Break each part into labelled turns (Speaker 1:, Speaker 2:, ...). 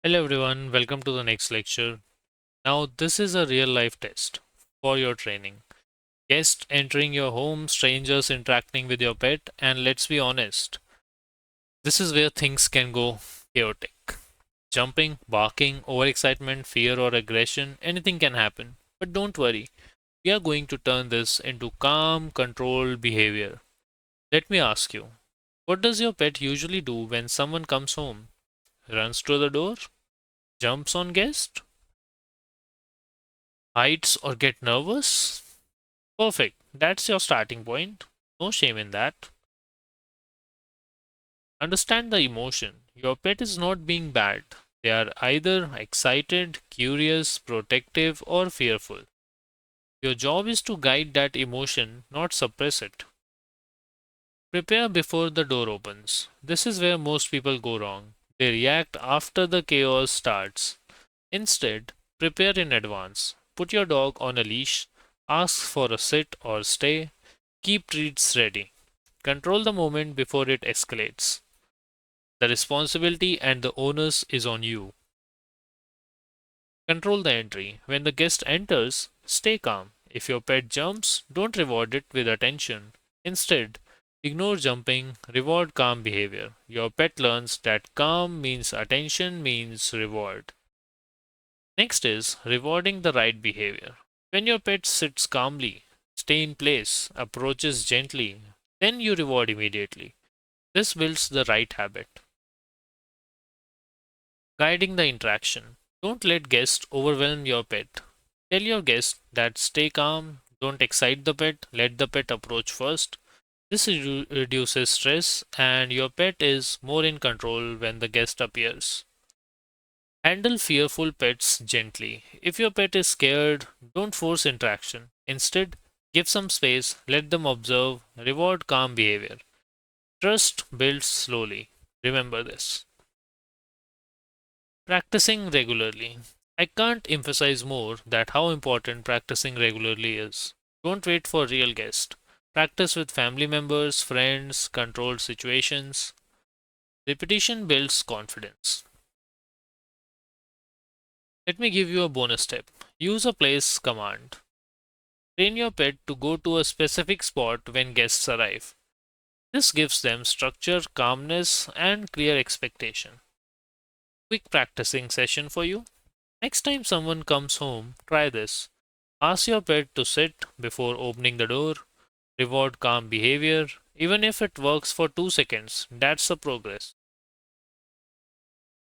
Speaker 1: Hello everyone, welcome to the next lecture. Now, this is a real life test for your training. Guests entering your home, strangers interacting with your pet, and let's be honest, this is where things can go chaotic. Jumping, barking, overexcitement, fear, or aggression, anything can happen. But don't worry, we are going to turn this into calm, controlled behavior. Let me ask you, what does your pet usually do when someone comes home? Runs to the door? Jumps on guest? Hides or get nervous? Perfect. That's your starting point. No shame in that. Understand the emotion. Your pet is not being bad. They are either excited, curious, protective, or fearful. Your job is to guide that emotion, not suppress it. Prepare before the door opens. This is where most people go wrong. They react after the chaos starts. Instead, prepare in advance. Put your dog on a leash, ask for a sit or stay, keep treats ready. Control the moment before it escalates. The responsibility and the onus is on you. Control the entry. When the guest enters, stay calm. If your pet jumps, don't reward it with attention. Instead, ignore jumping, reward calm behavior. Your pet learns that calm means attention means reward. Next is rewarding the right behavior. When your pet sits calmly, stay in place, approaches gently, then you reward immediately. This builds the right habit. Guiding the interaction. Don't let guests overwhelm your pet. Tell your guest that stay calm, don't excite the pet, let the pet approach first. This reduces stress, and your pet is more in control when the guest appears. Handle fearful pets gently. If your pet is scared, don't force interaction. Instead, give some space, let them observe, reward calm behavior. Trust builds slowly. Remember this. Practicing regularly. I can't emphasize more that how important practicing regularly is. Don't wait for real guests. Practice with family members, friends, controlled situations. Repetition builds confidence. Let me give you a bonus tip. Use a place command. Train your pet to go to a specific spot when guests arrive. This gives them structure, calmness, and clear expectation. Quick practicing session for you. Next time someone comes home, try this. Ask your pet to sit before opening the door. Reward calm behavior. Even if it works for 2 seconds, that's a progress.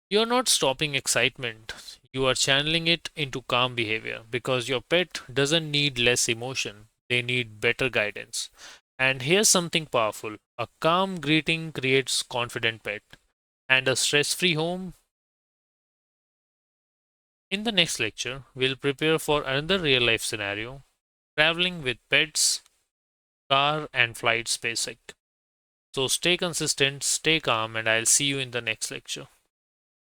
Speaker 1: You're not stopping excitement. You are channeling it into calm behavior because your pet doesn't need less emotion. They need better guidance. And here's something powerful. A calm greeting creates confident pet. And a stress-free home. In the next lecture, we'll prepare for another real-life scenario. Traveling with pets, car and flights basic. So stay consistent, stay calm, and I'll see you in the next lecture.